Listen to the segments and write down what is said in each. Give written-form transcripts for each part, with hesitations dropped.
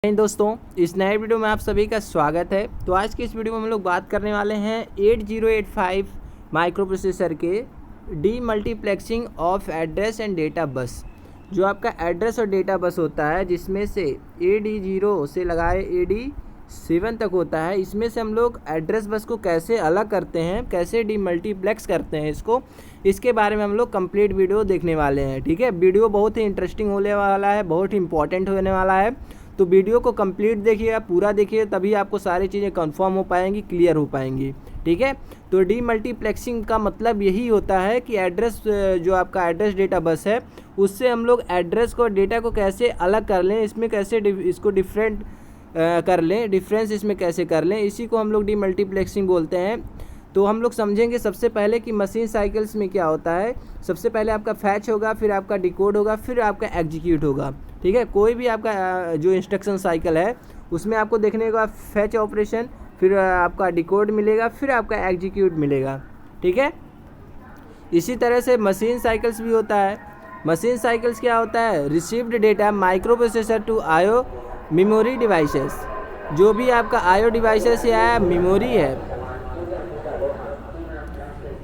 दोस्तों, इस नए वीडियो में आप सभी का स्वागत है। तो आज की इस वीडियो में हम लोग बात करने वाले हैं 8085 माइक्रो प्रोसेसर के D multiplexing of address and data bus. जो आपका एड्रेस और डेटा बस होता है, जिसमें से AD0 से लगाए AD7 तक होता है, इसमें से हम लोग एड्रेस बस को कैसे अलग करते हैं, कैसे डी मल्टीप्लेक्स करते हैं इसके बारे में हम लोग कंप्लीट वीडियो देखने वाले हैं। ठीक है, वीडियो बहुत ही इंटरेस्टिंग होने वाला है, बहुत ही इंपॉर्टेंट होने वाला है। तो वीडियो को कंप्लीट देखिएगा, पूरा देखिए, तभी आपको सारी चीज़ें कंफर्म हो पाएंगी, क्लियर हो पाएंगी। ठीक है, तो डी मल्टीप्लेक्सिंग का मतलब यही होता है कि एड्रेस, जो आपका एड्रेस डेटा बस है, उससे हम लोग एड्रेस को, डेटा को कैसे अलग कर लें, इसमें कैसे इसको डिफरेंट कर लें, डिफरेंस इसमें कैसे कर लें, इसी को हम लोग डी मल्टीप्लेक्सिंग बोलते हैं। तो हम लोग समझेंगे सबसे पहले कि मशीन साइकिल्स में क्या होता है। सबसे पहले आपका फैच होगा, फिर आपका डिकोड होगा, फिर आपका एग्जीक्यूट होगा। ठीक है, कोई भी आपका जो इंस्ट्रक्शन साइकिल है उसमें आपको देखने का फैच ऑपरेशन, फिर आपका डिकोड मिलेगा, फिर आपका एग्जीक्यूट मिलेगा। ठीक है, इसी तरह से मशीन साइकिल्स भी होता है। मशीन साइकिल्स क्या होता है? Received data micro processor to IO memory devices. जो भी आपका आईओ डिवाइसेस या मेमोरी है,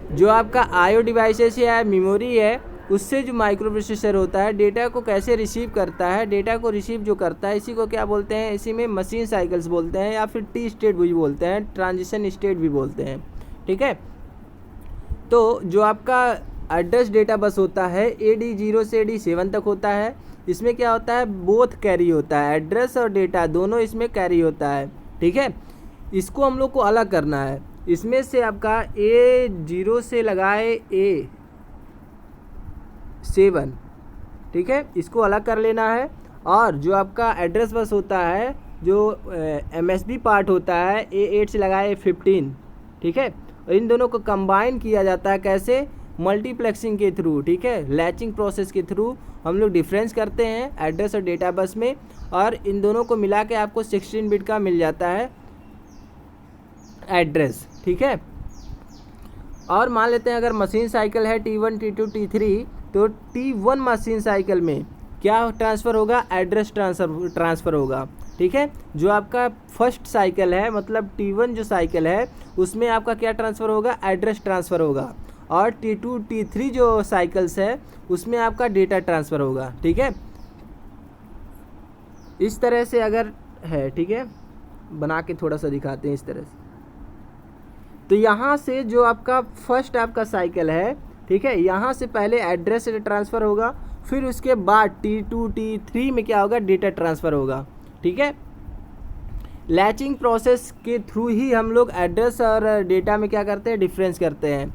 जो आपका आईओ डिवाइसेस या मेमोरी है, उससे जो माइक्रो प्रोसेसर होता है डेटा को कैसे रिसीव करता है, डेटा को रिसीव जो करता है, इसी को क्या बोलते हैं? इसी में मशीन साइकिल्स बोलते हैं, या फिर टी स्टेट भी बोलते हैं, ट्रांजिशन स्टेट भी बोलते हैं। ठीक है, तो जो आपका एड्रेस डेटा बस होता है AD0 से AD7 तक होता है। इसमें क्या होता है? बोथ कैरी होता है, एड्रेस और डेटा दोनों इसमें कैरी होता है। ठीक है, इसको हम लोग को अलग करना है। इसमें से आपका A0 से लगाए A7, ठीक है, इसको अलग कर लेना है। और जो आपका एड्रेस बस होता है, जो MSB पार्ट होता है, A8 से लगाए A15, ठीक है, और इन दोनों को कंबाइन किया जाता है। कैसे? मल्टीप्लेक्सिंग के थ्रू। ठीक है, लैचिंग प्रोसेस के थ्रू हम लोग डिफरेंस करते हैं एड्रेस और डेटा बस में, और इन दोनों को मिला के आपको 16 बिट का मिल जाता है एड्रेस। ठीक है, और मान लेते हैं अगर मशीन साइकिल है T1, T2, T3, तो T1 मशीन साइकिल में क्या ट्रांसफ़र होगा? एड्रेस ट्रांसफ़र होगा। ठीक है, जो आपका फर्स्ट साइकिल है, मतलब T1 जो साइकिल है, उसमें आपका क्या ट्रांसफ़र होगा? एड्रेस ट्रांसफ़र होगा। और T2, T3 जो साइकिल्स है, उसमें आपका डेटा ट्रांसफ़र होगा। ठीक है, इस तरह से अगर है, ठीक है, बना के थोड़ा सा दिखाते हैं इस तरह से। तो यहाँ से जो आपका फर्स्ट आपका साइकिल है, ठीक है, यहाँ से पहले एड्रेस से ट्रांसफ़र होगा, फिर उसके बाद T2, T3 में क्या होगा? डेटा ट्रांसफ़र होगा। ठीक है, लैचिंग प्रोसेस के थ्रू ही हम लोग एड्रेस और डेटा में क्या करते हैं? डिफरेंस करते हैं।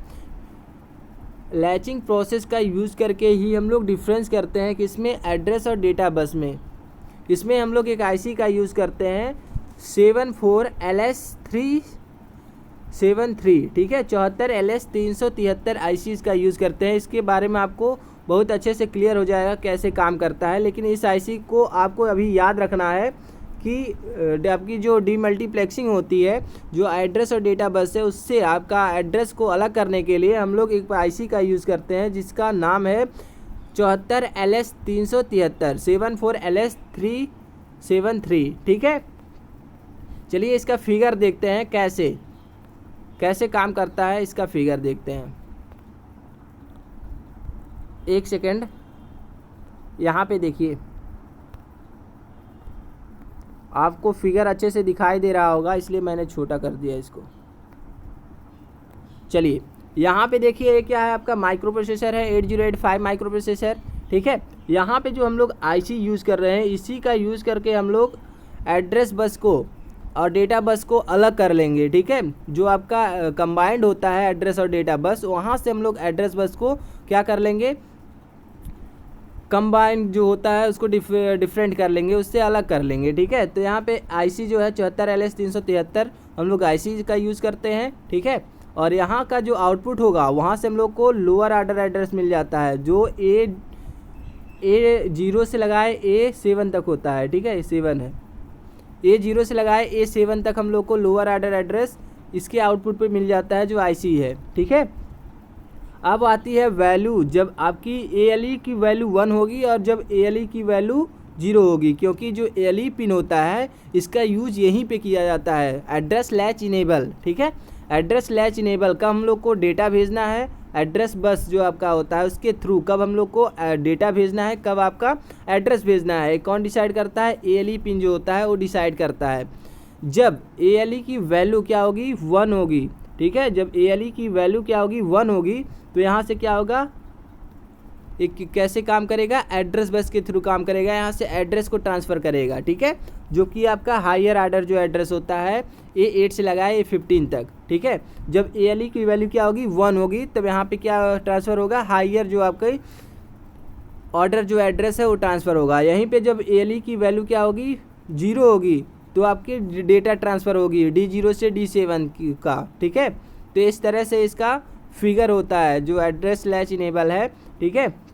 लैचिंग प्रोसेस का यूज़ करके ही हम लोग डिफरेंस करते हैं कि इसमें एड्रेस और डेटा बस में। इसमें हम लोग एक IC का यूज़ करते हैं 74LS373, ठीक है, 74LS373 ICs का यूज़ करते हैं। इसके बारे में आपको बहुत अच्छे से क्लियर हो जाएगा कैसे काम करता है, लेकिन इस IC को आपको अभी याद रखना है कि आपकी जो डीमल्टीप्लेक्सिंग होती है, जो एड्रेस और डेटा बस है, उससे आपका एड्रेस को अलग करने के लिए हम लोग एक IC का यूज़ करते हैं, जिसका नाम है 74LS373, 74LS373। ठीक है, चलिए इसका फिगर देखते हैं कैसे काम करता है। इसका फिगर देखते हैं, एक सेकेंड, यहाँ पे देखिए, आपको फिगर अच्छे से दिखाई दे रहा होगा, इसलिए मैंने छोटा कर दिया इसको। चलिए यहाँ पे देखिए, ये क्या है? आपका माइक्रो प्रोसेसर है, 8085 माइक्रो प्रोसेसर। ठीक है, यहाँ पे जो हम लोग IC यूज़ कर रहे हैं, इसी का यूज़ करके हम लोग एड्रेस बस को और डेटा बस को अलग कर लेंगे। ठीक है, जो आपका कंबाइंड होता है एड्रेस और डेटा बस, वहाँ से हम लोग एड्रेस बस को क्या कर लेंगे? कंबाइंड जो होता है उसको डिफरेंट कर लेंगे, उससे अलग कर लेंगे। ठीक है, तो यहाँ पे IC जो है 74LS373 हम लोग IC का यूज़ करते हैं। ठीक है, और यहाँ का जो आउटपुट होगा, वहाँ से हम लोग को लोअर ऑर्डर एड्रेस मिल जाता है, जो A0 से लगाए A7 तक होता है। ठीक है, A7 है, A0 से लगाए A7 तक हम लोग को लोअर ऑर्डर एड्रेस इसके आउटपुट पे मिल जाता है, जो IC है। ठीक है, अब आती है वैल्यू, जब आपकी ALE की वैल्यू 1 होगी और जब ALE की वैल्यू जीरो होगी, क्योंकि जो एल पिन होता है इसका यूज यहीं पे किया जाता है, एड्रेस लैच इनेबल। ठीक है, एड्रेस लैच इनेबल कब हम लोग को डेटा भेजना है, एड्रेस बस जो आपका होता है उसके थ्रू कब हम लोग को डेटा भेजना है, कब आपका एड्रेस भेजना है, कौन डिसाइड करता है, एल पिन जो होता है वो डिसाइड करता है। जब एल की वैल्यू क्या होगी, 1 होगी। ठीक है, जब एल की वैल्यू क्या होगी, 1 होगी, तो यहाँ से क्या होगा, एक कैसे काम करेगा, एड्रेस बस के थ्रू काम करेगा, यहाँ से एड्रेस को ट्रांसफ़र करेगा। ठीक है, जो कि आपका हायर आर्डर जो एड्रेस होता है A8 से लगाए A15 तक। ठीक है, जब ALE की वैल्यू क्या होगी, 1 होगी, तब यहाँ पे क्या ट्रांसफ़र होगा, हायर जो आपका ऑर्डर जो एड्रेस है वो ट्रांसफ़र होगा। यहीं पे जब ALE की वैल्यू क्या होगी, 0 होगी, तो आपकी डेटा ट्रांसफ़र होगी D0 से D7 का। ठीक है, तो इस तरह से इसका फिगर होता है जो एड्रेस लैच इनेबल है। ठीक है,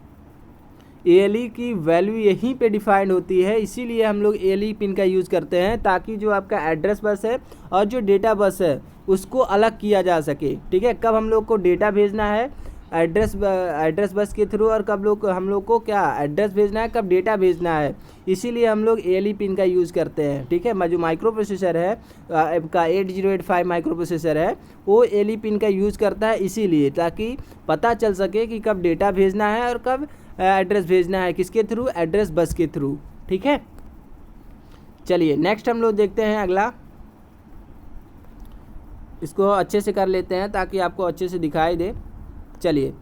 ALE की वैल्यू यहीं पे डिफाइंड होती है, इसीलिए हम लोग ALE पिन का यूज़ करते हैं, ताकि जो आपका एड्रेस बस है और जो डेटा बस है उसको अलग किया जा सके। ठीक है, कब हम लोग को डेटा भेजना है एड्रेस बस के थ्रू, और कब हम लोग को क्या एड्रेस भेजना है, कब डेटा भेजना है, इसीलिए हम लोग ALE पिन का यूज़ करते हैं। ठीक है, जो माइक्रो प्रोसेसर है का 8085 माइक्रो प्रोसेसर है वो ALE पिन का यूज़ करता है, इसीलिए ताकि पता चल सके कि कब डेटा भेजना है और कब एड्रेस भेजना है, किसके थ्रू, एड्रेस बस के थ्रू। ठीक है, चलिए नेक्स्ट हम लोग देखते हैं अगला, इसको अच्छे से कर लेते हैं ताकि आपको अच्छे से दिखाई दे। चलिए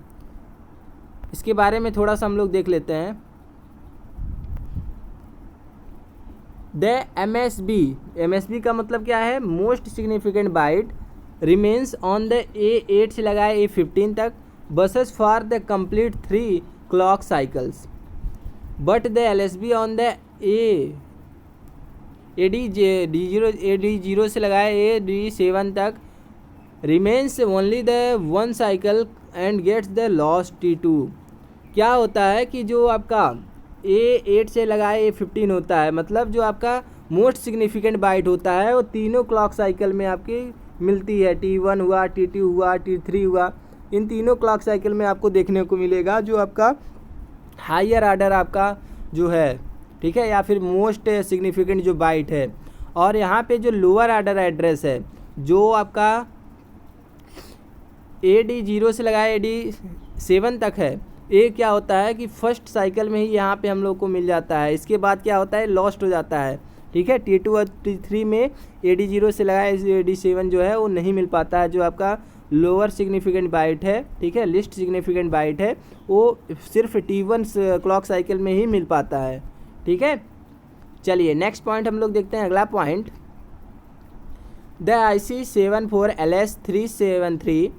इसके बारे में थोड़ा सा हम लोग देख लेते हैं। द MSB का मतलब क्या है, most significant byte remains on the A8 से लगाए A15 तक buses for the complete 3 clock cycles, but the LSB on the AD0 से लगाए AD7 तक remains only the 1 cycle and gets the lost T2। क्या होता है कि जो आपका A8 से लगाए A15 होता है, मतलब जो आपका मोस्ट सिग्निफिकेंट बाइट होता है वो तीनों क्लॉक साइकिल में आपकी मिलती है, T1 हुआ, T2 हुआ, T3 हुआ, इन तीनों क्लॉक साइकिल में आपको देखने को मिलेगा जो आपका हायर आर्डर आपका जो है। ठीक है, या फिर मोस्ट सिग्निफिकेंट जो बाइट है। और यहाँ पे जो लोअर आर्डर एड्रेस है जो आपका AD0 से लगाए AD7 तक है, ये क्या होता है कि फर्स्ट साइकिल में ही यहाँ पे हम लोग को मिल जाता है, इसके बाद क्या होता है, लॉस्ट हो जाता है। ठीक है, T2 और T3 में AD0 से लगाए AD7 जो है वो नहीं मिल पाता है, जो आपका लोअर सिग्निफिकेंट बाइट है। ठीक है, लिस्ट सिग्निफिकेंट बाइट है, वो सिर्फ T1 क्लॉक साइकिल में ही मिल पाता है। ठीक है, चलिए नेक्स्ट पॉइंट हम लोग देखते हैं, अगला point, the IC 74LS373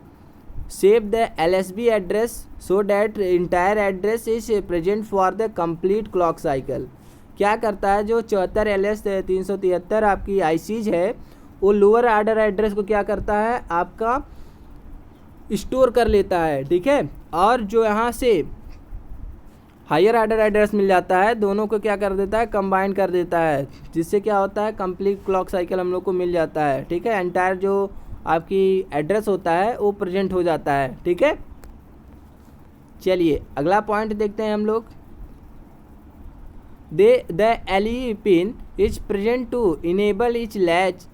save the LSB address so that entire address is present for the complete clock cycle. क्या करता है, जो 74LS373 आपकी ICs है वो लोअर आर्डर एड्रेस को क्या करता है, आपका स्टोर कर लेता है। ठीक है, और जो यहाँ से हायर आर्डर एड्रेस मिल जाता है, दोनों को क्या कर देता है, कंबाइन कर देता है, जिससे क्या होता है, कंप्लीट क्लॉक साइकिल हम लोग को मिल जाता है। ठीक है, एंटायर जो आपकी एड्रेस होता है वो प्रेजेंट हो जाता है। ठीक है, चलिए अगला पॉइंट देखते हैं हम लोग, the LE pin is present to enable each latch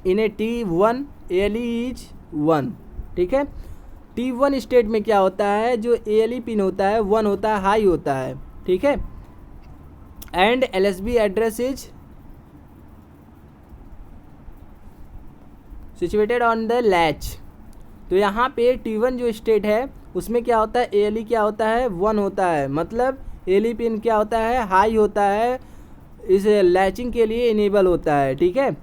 in a T1 ALE is 1। ठीक है, T1 स्टेट में क्या होता है, जो ALE पिन होता है 1 होता है, हाई होता है। ठीक है, and LSB address is situated on the latch. तो यहाँ पे T1 जो स्टेट है उसमें क्या होता है, ALE क्या होता है, 1 होता है, मतलब ALE पिन क्या होता है, हाई होता है, इस लैचिंग के लिए इनेबल होता है। ठीक है,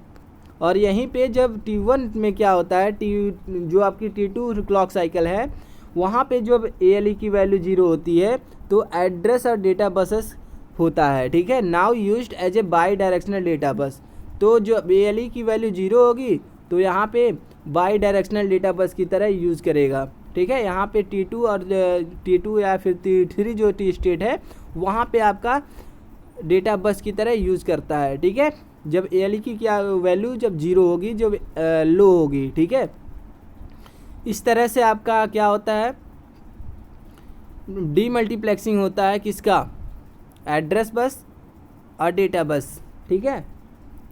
और यहीं पे जब T1 में क्या होता है, जो आपकी T2 क्लॉक साइकिल है वहाँ पे जब ALE की वैल्यू 0 होती है तो एड्रेस और डेटा बसेस होता है। ठीक है, now used as a bidirectional data bus. तो जो ALE की वैल्यू 0 होगी तो यहाँ पे बाई डायरेक्शनल डेटा बस की तरह यूज़ करेगा। ठीक है, यहाँ पे T2 या फिर T3 जो T स्टेट है वहाँ पे आपका डेटा बस की तरह यूज़ करता है। ठीक है, जब ALE की क्या वैल्यू जब 0 होगी, जब लो होगी। ठीक है, इस तरह से आपका क्या होता है, डीमल्टीप्लेक्सिंग होता है किसका, एड्रेस बस और डेटा बस। ठीक है,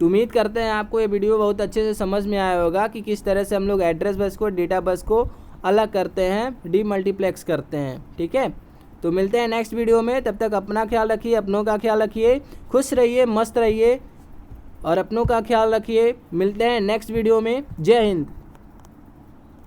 तो उम्मीद करते हैं आपको ये वीडियो बहुत अच्छे से समझ में आया होगा कि किस तरह से हम लोग एड्रेस बस को डेटा बस को अलग करते हैं, डीमल्टीप्लेक्स करते हैं। ठीक है, तो मिलते हैं नेक्स्ट वीडियो में। तब तक अपना ख्याल रखिए, अपनों का ख्याल रखिए, खुश रहिए, मस्त रहिए और अपनों का ख्याल रखिए। मिलते हैं नेक्स्ट वीडियो में। जय हिंद।